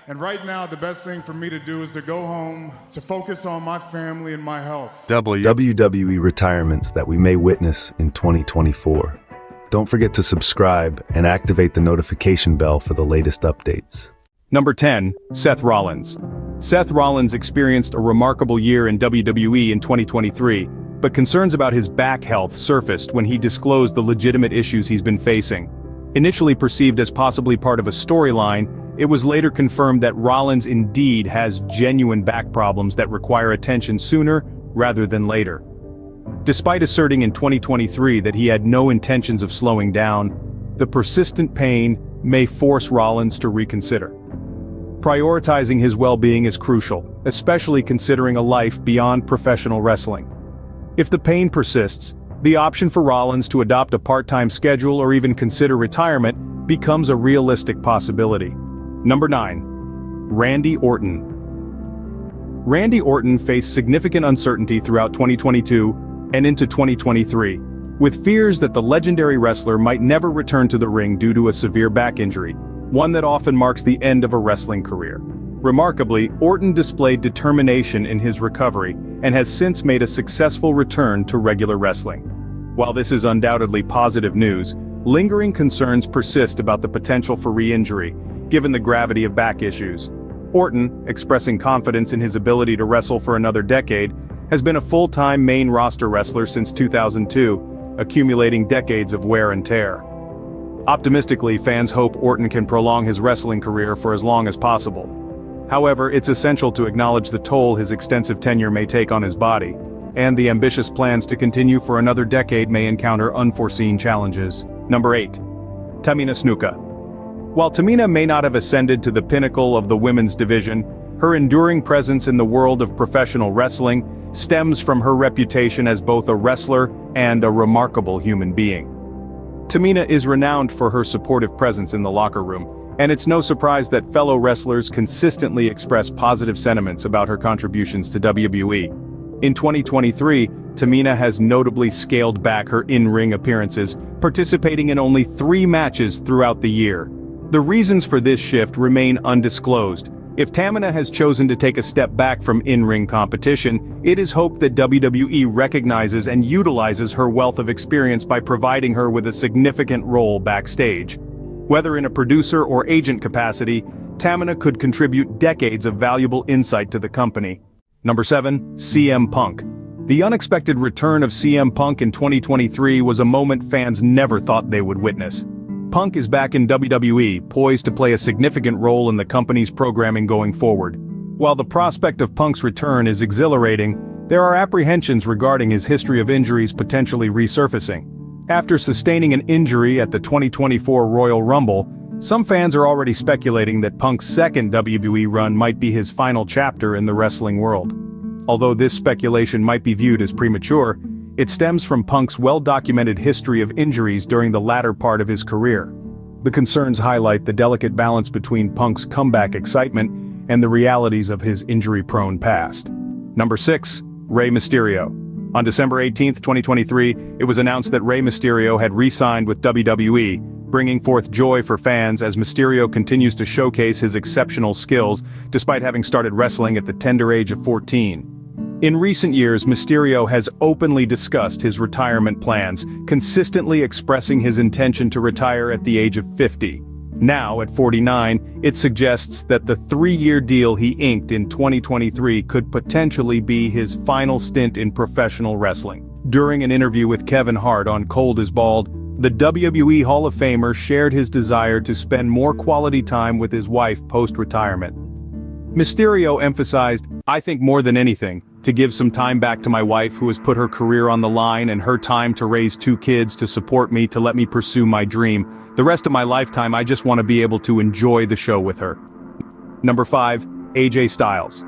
And right now, the best thing for me to do is to go home, to focus on my family and my health. WWE retirements that we may witness in 2024. Don't forget to subscribe and activate the notification bell for the latest updates. Number 10, Seth Rollins. Seth Rollins experienced a remarkable year in WWE in 2023, but concerns about his back health surfaced when he disclosed the legitimate issues he's been facing. Initially perceived as possibly part of a storyline, it was later confirmed that Rollins indeed has genuine back problems that require attention sooner rather than later. Despite asserting in 2023 that he had no intentions of slowing down, the persistent pain may force Rollins to reconsider. Prioritizing his well-being is crucial, especially considering a life beyond professional wrestling. If the pain persists, the option for Rollins to adopt a part-time schedule or even consider retirement becomes a realistic possibility. Number 9. Randy Orton. Randy Orton faced significant uncertainty throughout 2022 and into 2023, with fears that the legendary wrestler might never return to the ring due to a severe back injury, one that often marks the end of a wrestling career. Remarkably, Orton displayed determination in his recovery and has since made a successful return to regular wrestling. While this is undoubtedly positive news, lingering concerns persist about the potential for re-injury, given the gravity of back issues. Orton, expressing confidence in his ability to wrestle for another decade, has been a full-time main roster wrestler since 2002, accumulating decades of wear and tear. Optimistically, fans hope Orton can prolong his wrestling career for as long as possible. However, it's essential to acknowledge the toll his extensive tenure may take on his body, and the ambitious plans to continue for another decade may encounter unforeseen challenges. Number 8. Tamina Snuka. While Tamina may not have ascended to the pinnacle of the women's division, her enduring presence in the world of professional wrestling stems from her reputation as both a wrestler and a remarkable human being. Tamina is renowned for her supportive presence in the locker room, and it's no surprise that fellow wrestlers consistently express positive sentiments about her contributions to WWE. In 2023, Tamina has notably scaled back her in-ring appearances, participating in only 3 matches throughout the year. The reasons for this shift remain undisclosed. If Tamina has chosen to take a step back from in-ring competition, it is hoped that WWE recognizes and utilizes her wealth of experience by providing her with a significant role backstage. Whether in a producer or agent capacity, Tamina could contribute decades of valuable insight to the company. Number 7. CM Punk. The unexpected return of CM Punk in 2023 was a moment fans never thought they would witness. Punk is back in WWE, poised to play a significant role in the company's programming going forward. While the prospect of Punk's return is exhilarating, there are apprehensions regarding his history of injuries potentially resurfacing. After sustaining an injury at the 2024 Royal Rumble, some fans are already speculating that Punk's second WWE run might be his final chapter in the wrestling world. Although this speculation might be viewed as premature, it stems from Punk's well-documented history of injuries during the latter part of his career. The concerns highlight the delicate balance between Punk's comeback excitement and the realities of his injury-prone past. Number 6. Rey Mysterio. On December 18, 2023, it was announced that Rey Mysterio had re-signed with WWE, bringing forth joy for fans as Mysterio continues to showcase his exceptional skills despite having started wrestling at the tender age of 14. In recent years, Mysterio has openly discussed his retirement plans, consistently expressing his intention to retire at the age of 50. Now, at 49, it suggests that the 3-year deal he inked in 2023 could potentially be his final stint in professional wrestling. During an interview with Kevin Hart on Cold is Bald, the WWE Hall of Famer shared his desire to spend more quality time with his wife post-retirement. Mysterio emphasized, "I think more than anything, to give some time back to my wife who has put her career on the line and her time to raise 2 kids to support me to let me pursue my dream. The rest of my lifetime I just want to be able to enjoy the show with her." Number 5. AJ Styles.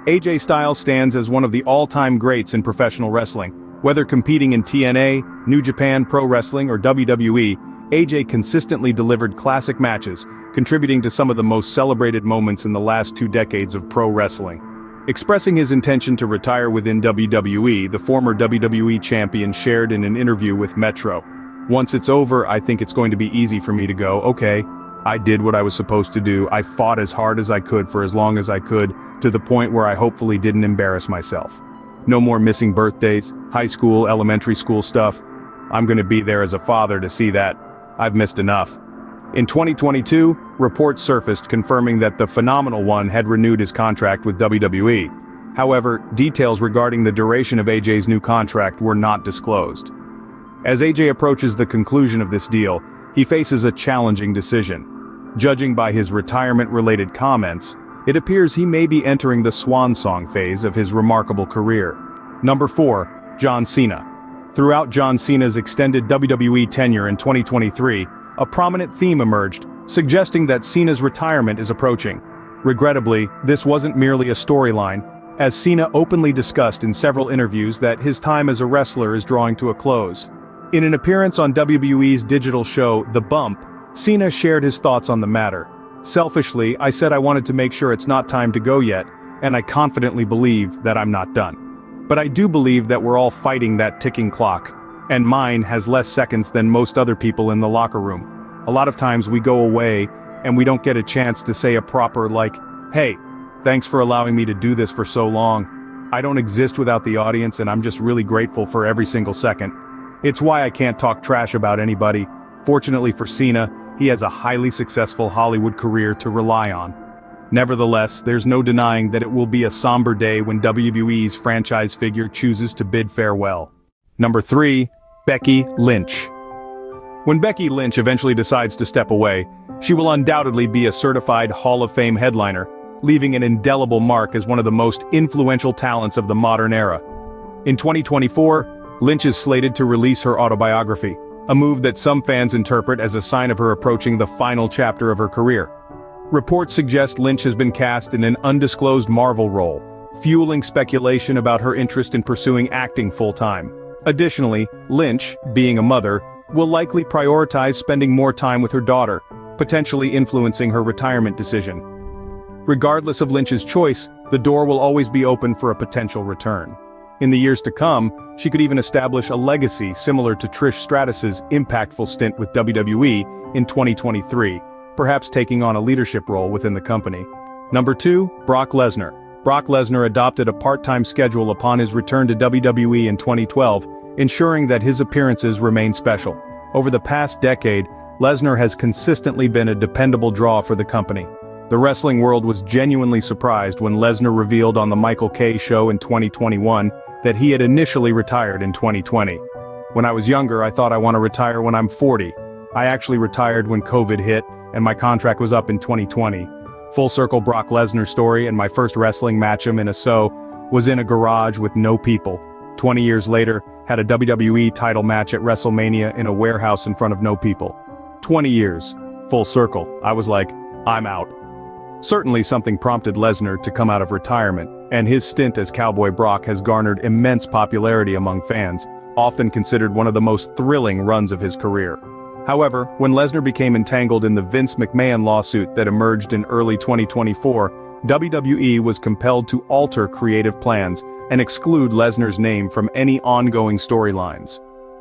AJ Styles stands as one of the all-time greats in professional wrestling. Whether competing in TNA, New Japan Pro Wrestling, or WWE, AJ consistently delivered classic matches, contributing to some of the most celebrated moments in the last 2 decades of pro wrestling. Expressing his intention to retire within WWE, the former WWE champion shared in an interview with Metro, "Once it's over, I think it's going to be easy for me to go, okay, I did what I was supposed to do. I fought as hard as I could for as long as I could, to the point where I hopefully didn't embarrass myself. No more missing birthdays, high school, elementary school stuff. I'm gonna be there as a father to see that. I've missed enough. In 2022, reports surfaced confirming that the Phenomenal One had renewed his contract with WWE. However, details regarding the duration of AJ's new contract were not disclosed. As AJ approaches the conclusion of this deal, he faces a challenging decision. Judging by his retirement-related comments, it appears he may be entering the swan song phase of his remarkable career. Number 4. John Cena. Throughout John Cena's extended WWE tenure in 2023, a prominent theme emerged, suggesting that Cena's retirement is approaching. Regrettably, this wasn't merely a storyline, as Cena openly discussed in several interviews that his time as a wrestler is drawing to a close. In an appearance on WWE's digital show, The Bump, Cena shared his thoughts on the matter. "Selfishly, I said I wanted to make sure it's not time to go yet, and I confidently believe that I'm not done. But I do believe that we're all fighting that ticking clock, and mine has less seconds than most other people in the locker room. A lot of times we go away, and we don't get a chance to say a proper hey, thanks for allowing me to do this for so long. I don't exist without the audience, and I'm just really grateful for every single second. It's why I can't talk trash about anybody. Fortunately for Cena, he has a highly successful Hollywood career to rely on." Nevertheless, there's no denying that it will be a somber day when WWE's franchise figure chooses to bid farewell. Number 3. Becky Lynch. When Becky Lynch eventually decides to step away, she will undoubtedly be a certified Hall of Fame headliner, leaving an indelible mark as one of the most influential talents of the modern era. In 2024, Lynch is slated to release her autobiography, a move that some fans interpret as a sign of her approaching the final chapter of her career. Reports suggest Lynch has been cast in an undisclosed Marvel role, fueling speculation about her interest in pursuing acting full-time. Additionally, Lynch, being a mother, will likely prioritize spending more time with her daughter, potentially influencing her retirement decision. Regardless of Lynch's choice, the door will always be open for a potential return. In the years to come, she could even establish a legacy similar to Trish Stratus's impactful stint with WWE in 2023, perhaps taking on a leadership role within the company. Number 2. Brock Lesnar. Brock Lesnar adopted a part-time schedule upon his return to WWE in 2012, ensuring that his appearances remain special. Over the past decade, Lesnar has consistently been a dependable draw for the company. The wrestling world was genuinely surprised when Lesnar revealed on the Michael Kay show in 2021 that he had initially retired in 2020. "When I was younger, I thought I want to retire when I'm 40. I actually retired when COVID hit, and my contract was up in 2020. Full circle Brock Lesnar story, and my first wrestling match him in a show was in a garage with no people. 20 years later, had a WWE title match at WrestleMania in a warehouse in front of no people. 20 years. Full circle. I was like, I'm out." Certainly something prompted Lesnar to come out of retirement, and his stint as Cowboy Brock has garnered immense popularity among fans, often considered one of the most thrilling runs of his career. However, when Lesnar became entangled in the Vince McMahon lawsuit that emerged in early 2024, WWE was compelled to alter creative plans and exclude Lesnar's name from any ongoing storylines.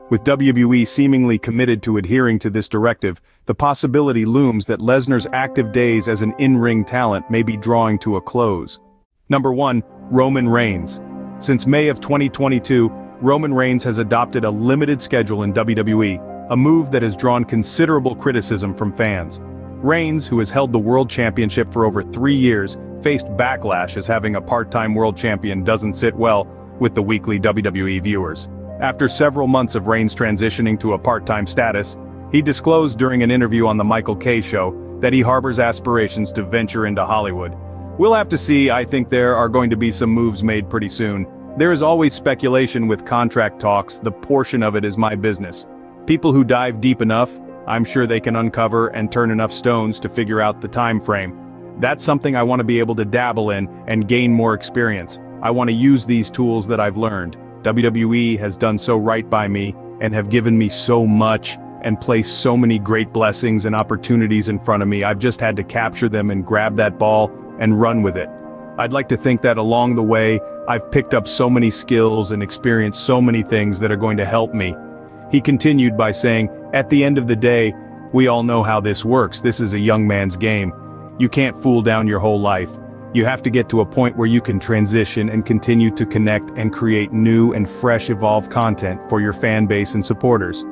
With WWE seemingly committed to adhering to this directive, the possibility looms that Lesnar's active days as an in-ring talent may be drawing to a close. Number 1. Roman Reigns. Since May of 2022, Roman Reigns has adopted a limited schedule in WWE, a move that has drawn considerable criticism from fans. Reigns, who has held the World Championship for over 3 years, faced backlash as having a part-time World Champion doesn't sit well with the weekly WWE viewers. After several months of Reigns transitioning to a part-time status, he disclosed during an interview on the Michael Kay show that he harbors aspirations to venture into Hollywood. "We'll have to see. I think there are going to be some moves made pretty soon. There is always speculation with contract talks. The portion of it is my business. People who dive deep enough, I'm sure they can uncover and turn enough stones to figure out the time frame. That's something I want to be able to dabble in and gain more experience. I want to use these tools that I've learned. WWE has done so right by me and have given me so much and placed so many great blessings and opportunities in front of me. I've just had to capture them and grab that ball and run with it. I'd like to think that along the way, I've picked up so many skills and experienced so many things that are going to help me." He continued by saying, "At the end of the day, We all know how this works. This is a young man's game. You can't fool down your whole life. You have to get to a point where you can transition and continue to connect and create new and fresh evolved content for your fan base and supporters.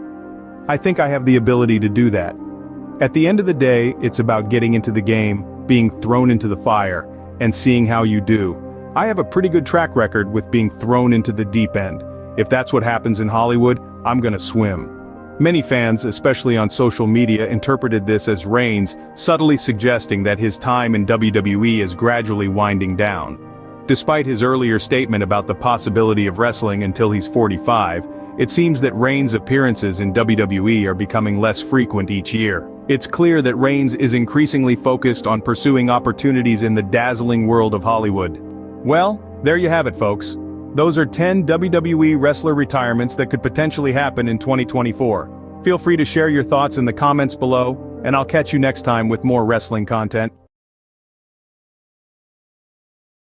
I think I have the ability to do that. At the end of the day, it's about getting into the game, being thrown into the fire, and seeing how you do. I have a pretty good track record with being thrown into the deep end. If that's what happens in Hollywood, I'm gonna swim. Many fans, especially on social media, interpreted this as Reigns subtly suggesting that his time in WWE is gradually winding down. Despite his earlier statement about the possibility of wrestling until he's 45, it seems that Reigns' appearances in WWE are becoming less frequent each year. It's clear that Reigns is increasingly focused on pursuing opportunities in the dazzling world of Hollywood. Well, there you have it, folks. Those are 10 WWE wrestler retirements that could potentially happen in 2024. Feel free to share your thoughts in the comments below, and I'll catch you next time with more wrestling content.